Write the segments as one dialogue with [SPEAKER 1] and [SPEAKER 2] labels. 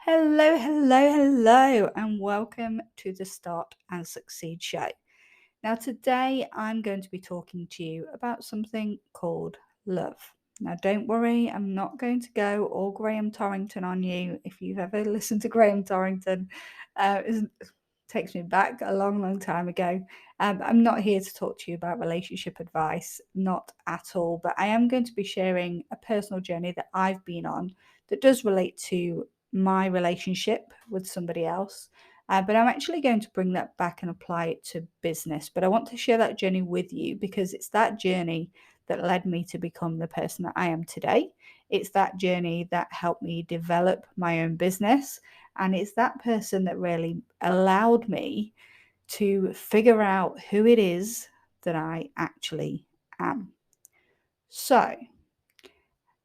[SPEAKER 1] Hello, and welcome to the Start and Succeed show. Now, today I'm going to be talking to you about something called love. Now, don't worry, I'm not going to go all Graham Torrington on you. If you've ever listened to Graham Torrington, it takes me back a long time ago. I'm not here to talk to you about relationship advice, not at all, but I am going to be sharing a personal journey that I've been on that does relate to my relationship with somebody else. But I'm actually going to bring that back and apply it to business. But I want to share that journey with you because it's that journey that led me to become the person that I am today. It's that journey that helped me develop my own business. And it's that person that really allowed me to figure out who it is that I actually am. So,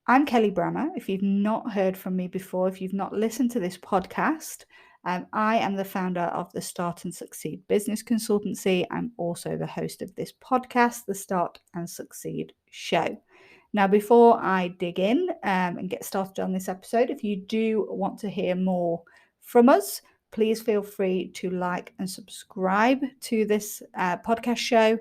[SPEAKER 1] I'm Kelly Brammer. If you've not heard from me before, if you've not listened to this podcast, I am the founder of the Start and Succeed Business Consultancy. I'm also the host of this podcast, the Start and Succeed Show. Now, before I dig in and get started on this episode, if you do want to hear more from us, please feel free to like and subscribe to this podcast show.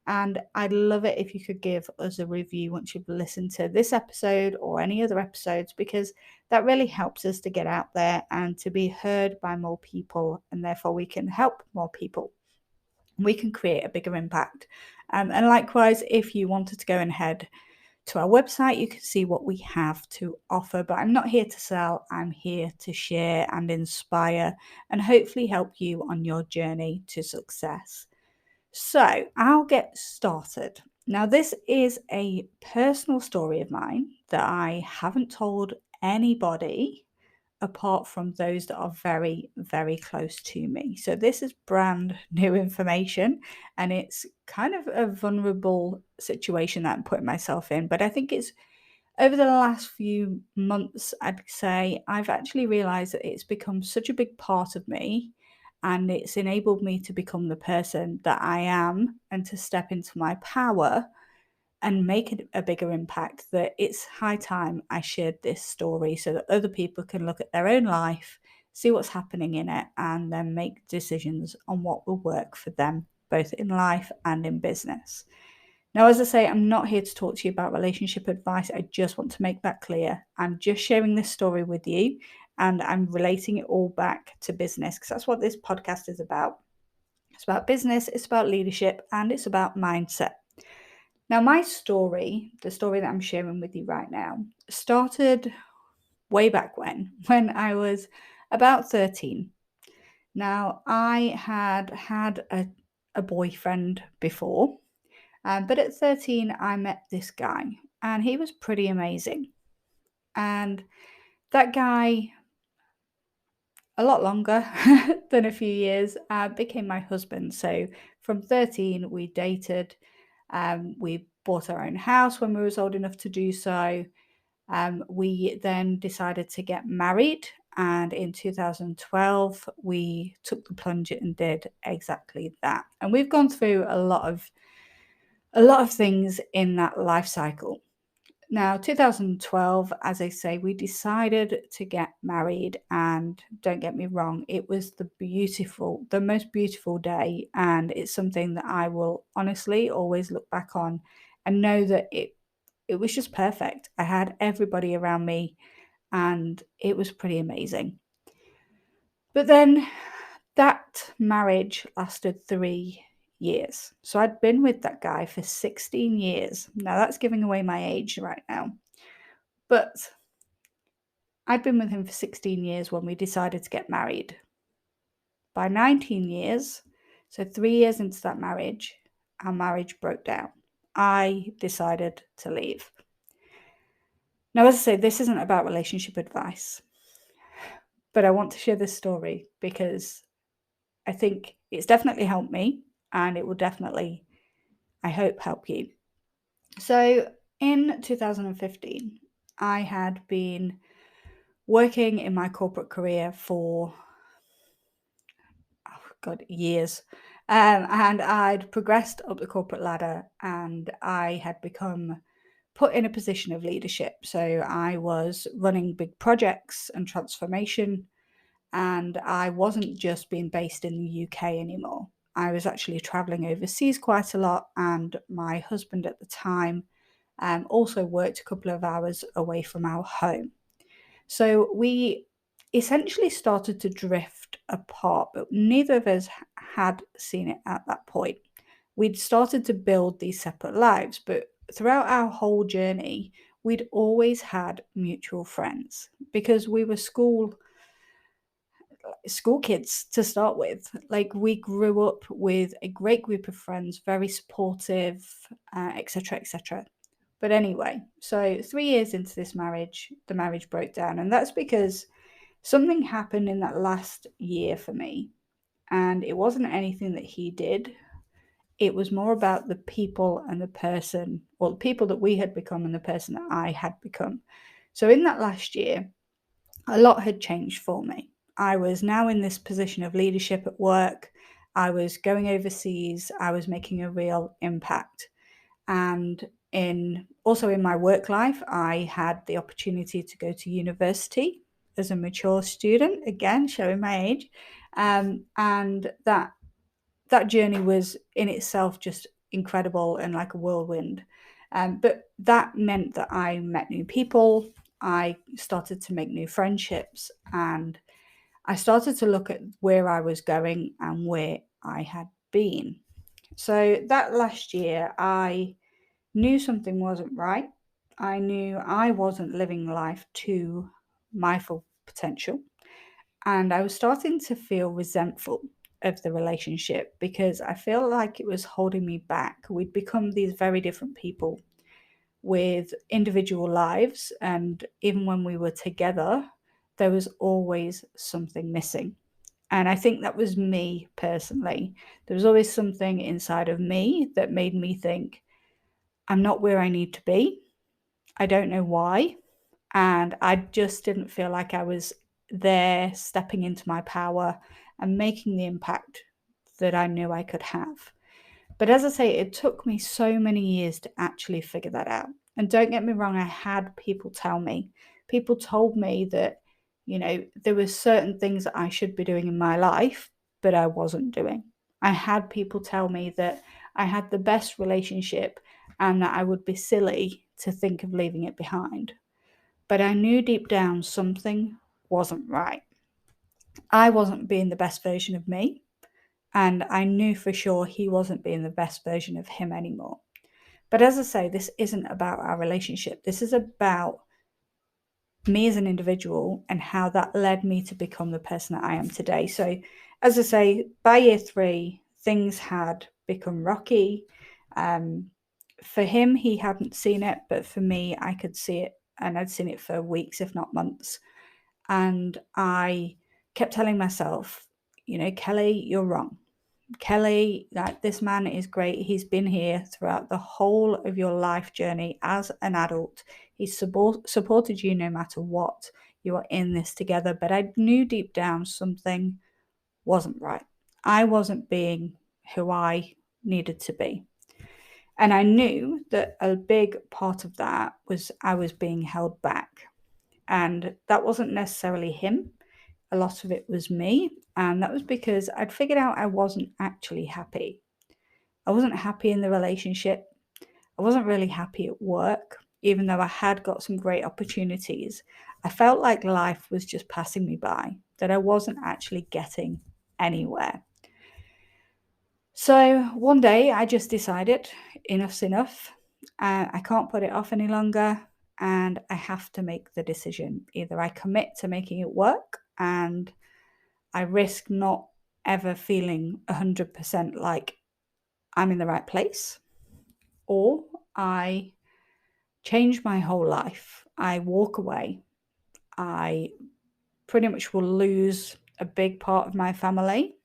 [SPEAKER 1] And I'd love it if you could give us a review once you've listened to this episode or any other episodes, because that really helps us to get out there and to be heard by more people. And therefore, we can help more people. We can create a bigger impact. And likewise, if you wanted to go and head to our website, you can see what we have to offer. But I'm not here to sell, I'm here to share and inspire and hopefully help you on your journey to success. So I'll get started. Now, this is a personal story of mine that I haven't told anybody apart from those that are very close to me. So this is brand new information, and it's kind of a vulnerable situation that I'm putting myself in. But I think it's over the last few months, I'd say, I've actually realized that it's become such a big part of me, and it's enabled me to become the person that I am and to step into my power and make a bigger impact, that it's high time I shared this story so that other people can look at their own life, see what's happening in it, and then make decisions on what will work for them, both in life and in business. Now, as I say, I'm not here to talk to you about relationship advice. I just want to make that clear. I'm just sharing this story with you, and I'm relating it all back to business because that's what this podcast is about. It's about business, it's about leadership, and it's about mindset. Now, my story, the story that I'm sharing with you right now, started way back when I was about 13. Now, I had a boyfriend before, but at 13, I met this guy, and he was pretty amazing. And that guy, a lot longer than a few years, became my husband. So from 13, we dated. We bought our own house when we was old enough to do so. We then decided to get married, and in 2012 we took the plunge and did exactly that. And we've gone through a lot of things in that life cycle. Now, 2012, as I say, we decided to get married, and don't get me wrong, it was the most beautiful day, and it's something that I will honestly always look back on and know that it was just perfect. I had everybody around me, and it was pretty amazing. But then that marriage lasted 3 years. So I'd been with that guy for 16 years. Now that's giving away my age right now. But I'd been with him for 16 years when we decided to get married. By 19 years, so 3 years into that marriage, our marriage broke down. I decided to leave. Now, as I say, this isn't about relationship advice, but I want to share this story because I think it's definitely helped me, and it will definitely, I hope, help you. So in 2015, I had been working in my corporate career for, years. And I'd progressed up the corporate ladder, and I had become put in a position of leadership. So I was running big projects and transformation. and I wasn't just being based in the UK anymore. I was actually traveling overseas quite a lot, and my husband at the time also worked a couple of hours away from our home. So we essentially started to drift apart, but neither of us had seen it at that point. We'd started to build these separate lives, but throughout our whole journey, we'd always had mutual friends because we were school kids to start with. Like, we grew up with a great group of friends, very supportive, etc., etc. But anyway, so 3 years into this marriage, the marriage broke down, and that's because something happened in that last year for me, and it wasn't anything that he did. It was more about the people and the person, or the people that we had become and the person that I had become. So in that last year, a lot had changed for me. I was now in this position of leadership at work. I was going overseas. I was making a real impact. And in my work life, I had the opportunity to go to university as a mature student, again showing my age, and that journey was in itself just incredible and like a whirlwind. But that meant that I met new people, I started to make new friendships, and I started to look at where I was going and where I had been. So that last year, I knew something wasn't right. I knew I wasn't living life to my full potential. And I was starting to feel resentful of the relationship because I feel like it was holding me back. We'd become these very different people with individual lives. And even when we were together, there was always something missing. And I think that was me personally. There was always something inside of me that made me think, I'm not where I need to be. I don't know why. And I just didn't feel like I was there stepping into my power and making the impact that I knew I could have. But as I say, it took me so many years to actually figure that out. And don't get me wrong, I had people tell me. People told me that, there were certain things that I should be doing in my life, but I wasn't doing. I had people tell me that I had the best relationship and that I would be silly to think of leaving it behind. But I knew deep down something wasn't right. I wasn't being the best version of me, and I knew for sure he wasn't being the best version of him anymore. But as I say, this isn't about our relationship. This is about me as an individual and how that led me to become the person that I am today. So, as I say, by year 3, things had become rocky. For him, he hadn't seen it, but for me, I could see it, and I'd seen it for weeks, if not months. And I kept telling myself, Kelly, you're wrong. Kelly, like, this man is great. He's been here throughout the whole of your life journey as an adult. He's supported you no matter what. You are in this together. But I knew deep down something wasn't right. I wasn't being who I needed to be. And I knew that a big part of that was I was being held back. And that wasn't necessarily him. A lot of it was me. And that was because I'd figured out I wasn't actually happy. I wasn't happy in the relationship. I wasn't really happy at work, even though I had got some great opportunities. I felt like life was just passing me by, that I wasn't actually getting anywhere. So one day I just decided enough's enough. I can't put it off any longer, and I have to make the decision. Either I commit to making it work and I risk not ever feeling 100% like I'm in the right place, or I change my whole life. I walk away. I pretty much will lose a big part of my family.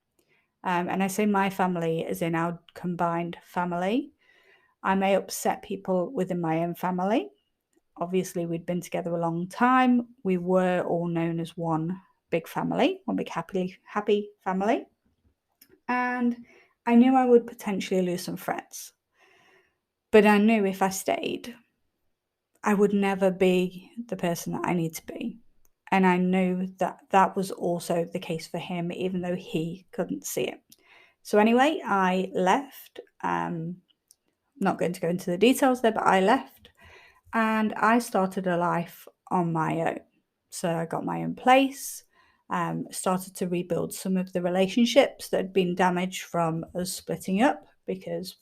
[SPEAKER 1] And I say my family as in our combined family. I may upset people within my own family. Obviously, we'd been together a long time. We were all known as one big family, one big happy family. And I knew I would potentially lose some friends. But I knew if I stayed, I would never be the person that I need to be. And I knew that that was also the case for him, even though he couldn't see it. So anyway, I left. Not going to go into the details there, but I left and I started a life on my own. So I got my own place, started to rebuild some of the relationships that had been damaged from us splitting up, because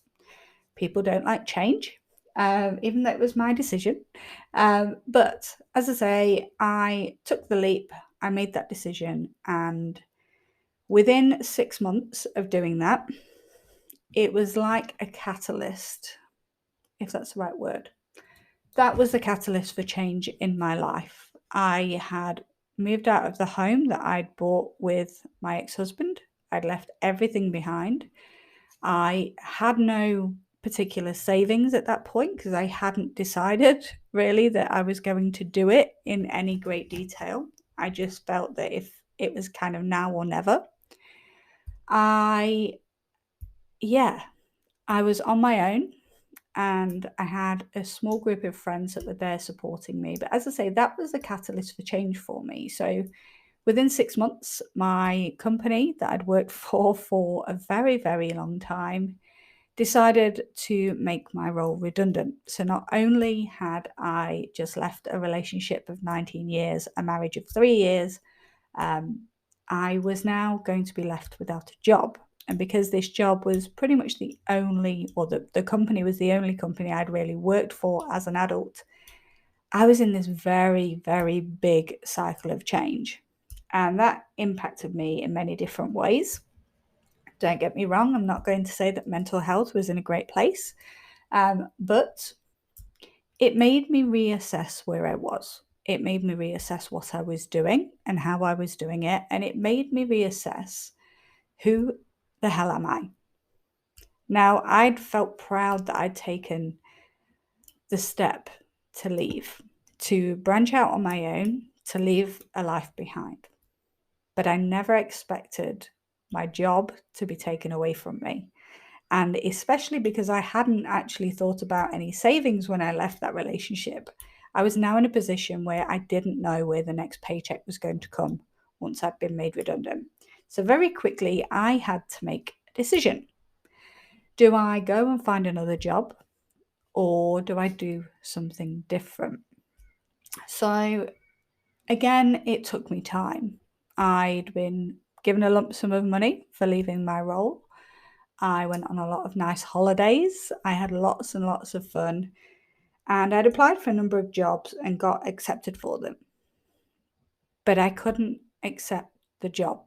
[SPEAKER 1] people don't like change, even though it was my decision. But as I say, I took the leap, I made that decision, and within 6 months of doing that, it was like a catalyst, if that's the right word. That was the catalyst for change in my life. I had moved out of the home that I'd bought with my ex-husband. I'd left everything behind. I had no particular savings at that point because I hadn't decided really that I was going to do it in any great detail. I just felt that if it was kind of now or never. I was on my own, and I had a small group of friends that were there supporting me. But as I say, that was a catalyst for change for me. So within 6 months, my company that I'd worked for a very, very long time decided to make my role redundant. So not only had I just left a relationship of 19 years, a marriage of 3 years, I was now going to be left without a job. And because this job was pretty much the company was the only company I'd really worked for as an adult, I was in this very, very big cycle of change. And that impacted me in many different ways. Don't get me wrong, I'm not going to say that mental health was in a great place, but it made me reassess where I was. It made me reassess what I was doing and how I was doing it. And it made me reassess, who the hell am I? Now, I'd felt proud that I'd taken the step to leave, to branch out on my own, to leave a life behind. But I never expected my job to be taken away from me. And especially because I hadn't actually thought about any savings when I left that relationship, I was now in a position where I didn't know where the next paycheck was going to come once I'd been made redundant. So very quickly, I had to make a decision. Do I go and find another job, or do I do something different? So again, it took me time. I'd been given a lump sum of money for leaving my role. I went on a lot of nice holidays. I had lots and lots of fun. And I'd applied for a number of jobs and got accepted for them. But I couldn't accept the job.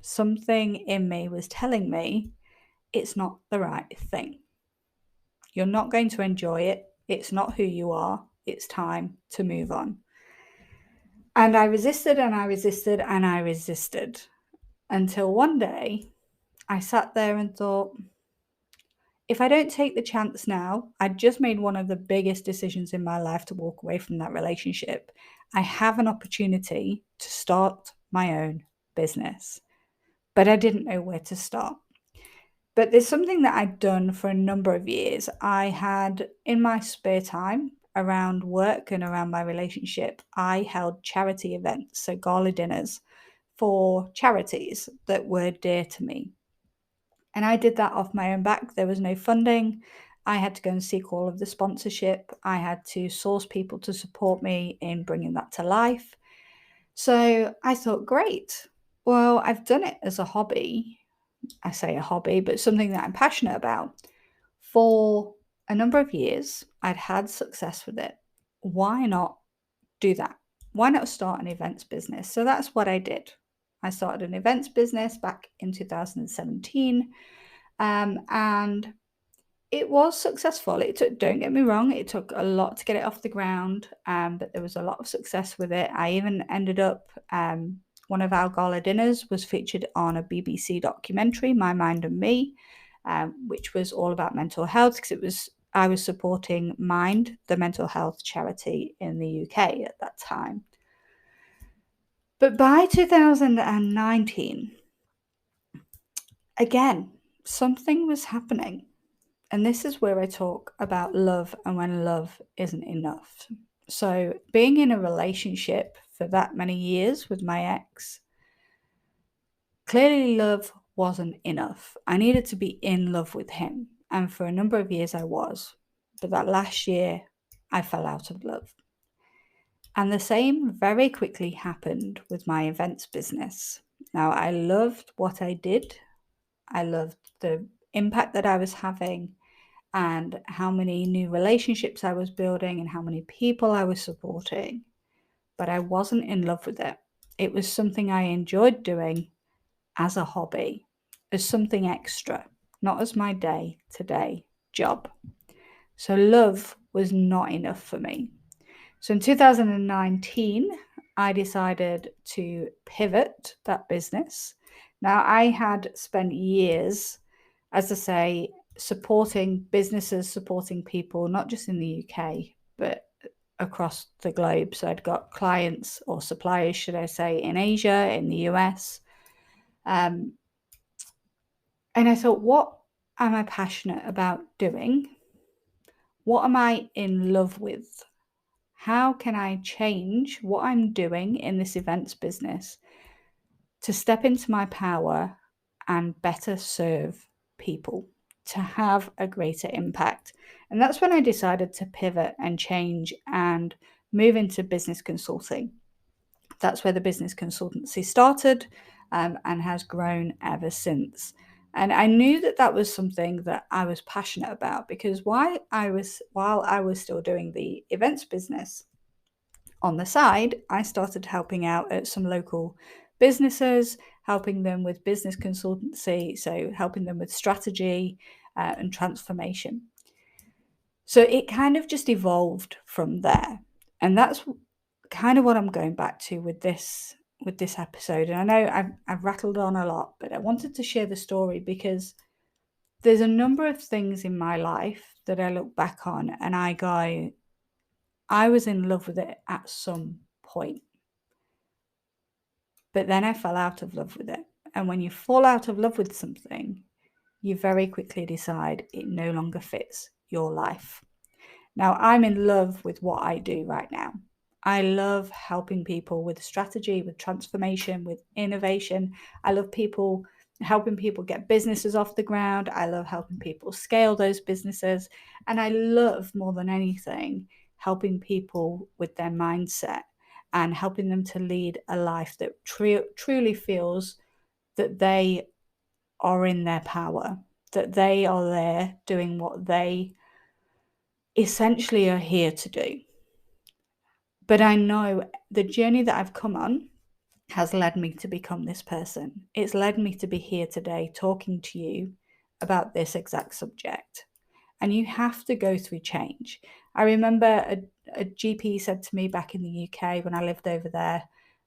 [SPEAKER 1] Something in me was telling me it's not the right thing. You're not going to enjoy it. It's not who you are. It's time to move on. And I resisted and I resisted and I resisted until one day I sat there and thought, if I don't take the chance now, I'd just made one of the biggest decisions in my life to walk away from that relationship. I have an opportunity to start my own business, but I didn't know where to start. But there's something that I'd done for a number of years. I had, in my spare time around work and around my relationship, I held charity events, so gala dinners for charities that were dear to me. And I did that off my own back. There was no funding. I had to go and seek all of the sponsorship. I had to source people to support me in bringing that to life. So I thought, great. Well, I've done it as a hobby. I say a hobby, but something that I'm passionate about. For a number of years, I'd had success with it. Why not do that? Why not start an events business? So that's what I did. I started an events business back in 2017. And it was successful. Don't get me wrong, it took a lot to get it off the ground, but there was a lot of success with it. I even ended up, one of our gala dinners was featured on a BBC documentary, My Mind and Me, which was all about mental health, because I was supporting Mind, the mental health charity in the UK at that time. But by 2019, again, something was happening. And this is where I talk about love and when love isn't enough. So, being in a relationship for that many years with my ex, clearly love wasn't enough. I needed to be in love with him. And for a number of years, I was. But that last year, I fell out of love. And the same very quickly happened with my events business. Now, I loved what I did, I loved the impact that I was having, and how many new relationships I was building, and how many people I was supporting. But I wasn't in love with it. It was something I enjoyed doing as a hobby, as something extra, not as my day to day job. So love was not enough for me. So in 2019, I decided to pivot that business. Now, I had spent years, as I say, supporting businesses, supporting people, not just in the UK, but across the globe. So I'd got clients or suppliers, should I say, in Asia, in the US. And I thought, what am I passionate about doing? What am I in love with? How can I change what I'm doing in this events business to step into my power and better serve people, to have a greater impact? And that's when I decided to pivot and change and move into business consulting. That's where the business consultancy started, and has grown ever since. And I knew that that was something that I was passionate about, because while I was still doing the events business, on the side, I started helping out at some local businesses, helping them with business consultancy, so helping them with strategy and transformation. So it kind of just evolved from there. And that's kind of what I'm going back to with this episode. And I know I've rattled on a lot, but I wanted to share the story because there's a number of things in my life that I look back on and I go, I was in love with it at some point. But then I fell out of love with it. And when you fall out of love with something, you very quickly decide it no longer fits your life. Now, I'm in love with what I do right now. I love helping people with strategy, with transformation, with innovation. I love helping people get businesses off the ground. I love helping people scale those businesses. And I love, more than anything, helping people with their mindset and helping them to lead a life that truly feels that they are in their power, that they are there doing what they essentially are here to do. But I know the journey that I've come on has led me to become this person. It's led me to be here today talking to you about this exact subject. And you have to go through change. I remember a GP said to me back in the UK when I lived over there,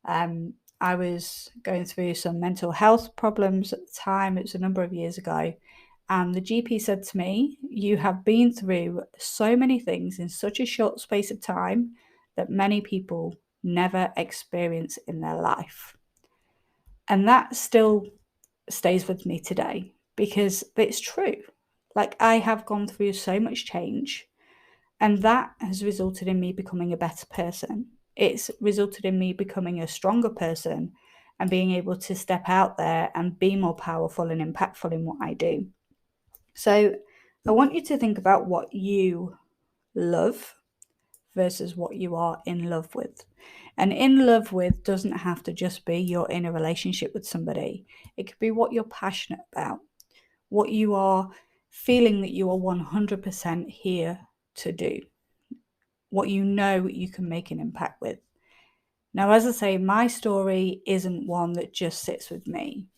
[SPEAKER 1] I was going through some mental health problems at the time. It was a number of years ago. And the GP said to me, you have been through so many things in such a short space of time that many people never experience in their life. And that still stays with me today because it's true. Like, I have gone through so much change, and that has resulted in me becoming a better person. It's resulted in me becoming a stronger person and being able to step out there and be more powerful and impactful in what I do. So I want you to think about what you love versus what you are in love with. And in love with doesn't have to just be you're in a relationship with somebody. It could be what you're passionate about, what you are feeling that you are 100% here to do, what you know you can make an impact with. Now, as I say, my story isn't one that just sits with me.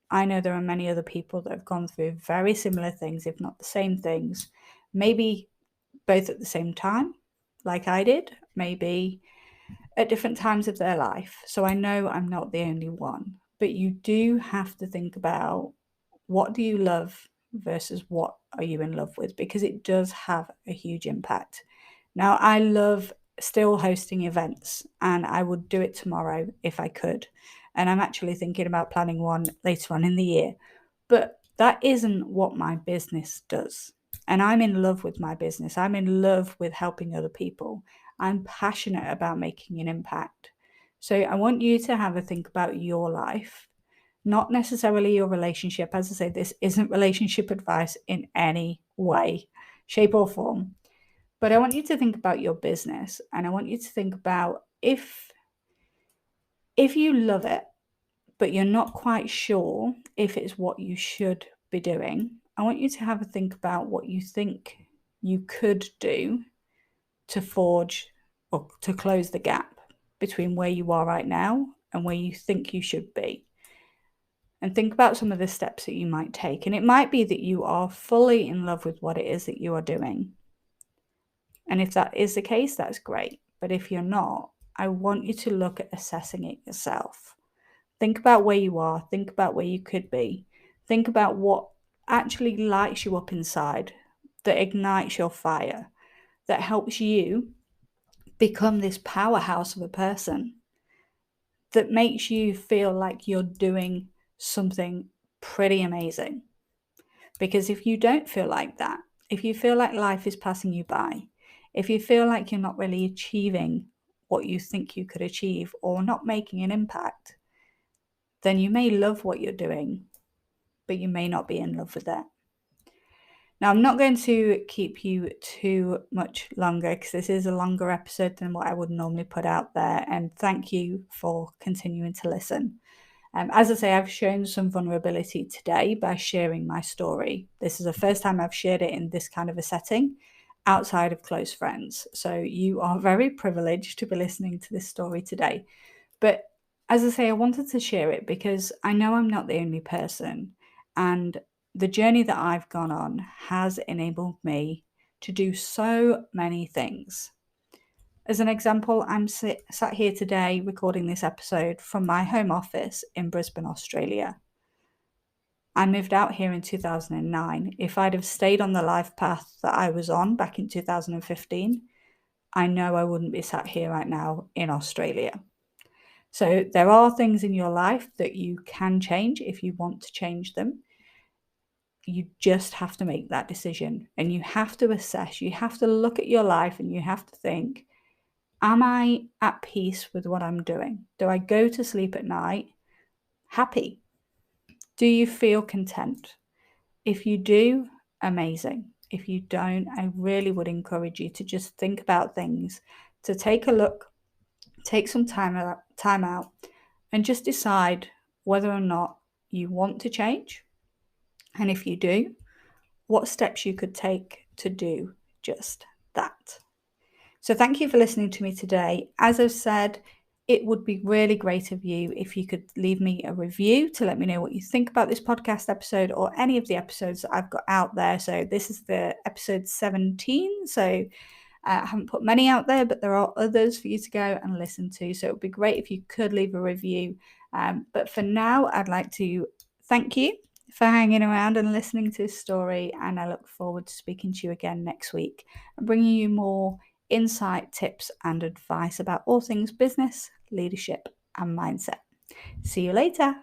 [SPEAKER 1] I know there are many other people that have gone through very similar things, if not the same things, maybe both at the same time, like I did, maybe at different times of their life. So I know I'm not the only one, but you do have to think about, what do you love versus what are you in love with, because it does have a huge impact. Now, I love still hosting events and I would do it tomorrow if I could. And I'm actually thinking about planning one later on in the year. But that isn't what my business does. And I'm in love with my business. I'm in love with helping other people. I'm passionate about making an impact. So I want you to have a think about your life, not necessarily your relationship. As I say, this isn't relationship advice in any way, shape, or form. But I want you to think about your business, and I want you to think about if you love it, but you're not quite sure if it's what you should be doing, I want you to have a think about what you think you could do to forge or to close the gap between where you are right now and where you think you should be. And think about some of the steps that you might take. And it might be that you are fully in love with what it is that you are doing. And if that is the case, that's great. But if you're not, I want you to look at assessing it yourself. Think about where you are. Think about where you could be. Think about what actually lights you up inside, that ignites your fire, that helps you become this powerhouse of a person, that makes you feel like you're doing something pretty amazing. Because if you don't feel like that, if you feel like life is passing you by, if you feel like you're not really achieving what you think you could achieve or not making an impact, then you may love what you're doing, but you may not be in love with it. Now, I'm not going to keep you too much longer because this is a longer episode than what I would normally put out there. And thank you for continuing to listen. As I say, I've shown some vulnerability today by sharing my story. This is the first time I've shared it in this kind of a setting outside of close friends. So you are very privileged to be listening to this story today. But as I say, I wanted to share it because I know I'm not the only person. And the journey that I've gone on has enabled me to do so many things. As an example, I'm sat here today recording this episode from my home office in Brisbane, Australia. I moved out here in 2009. If I'd have stayed on the life path that I was on back in 2015, I know I wouldn't be sat here right now in Australia. So there are things in your life that you can change if you want to change them. You just have to make that decision, and you have to assess, you have to look at your life, and you have to think, am I at peace with what I'm doing? Do I go to sleep at night happy? Do you feel content? If you do, amazing. If you don't, I really would encourage you to just think about things, to take a look, take some time out, and just decide whether or not you want to change. And if you do, what steps you could take to do just that. So thank you for listening to me today. As I've said, it would be really great of you if you could leave me a review to let me know what you think about this podcast episode or any of the episodes that I've got out there. So this is the episode 17. So I haven't put many out there, but there are others for you to go and listen to. So it would be great if you could leave a review. But for now, I'd like to thank you for hanging around and listening to this story. And I look forward to speaking to you again next week and bringing you more insight, tips, and advice about all things business, leadership, and mindset. See you later.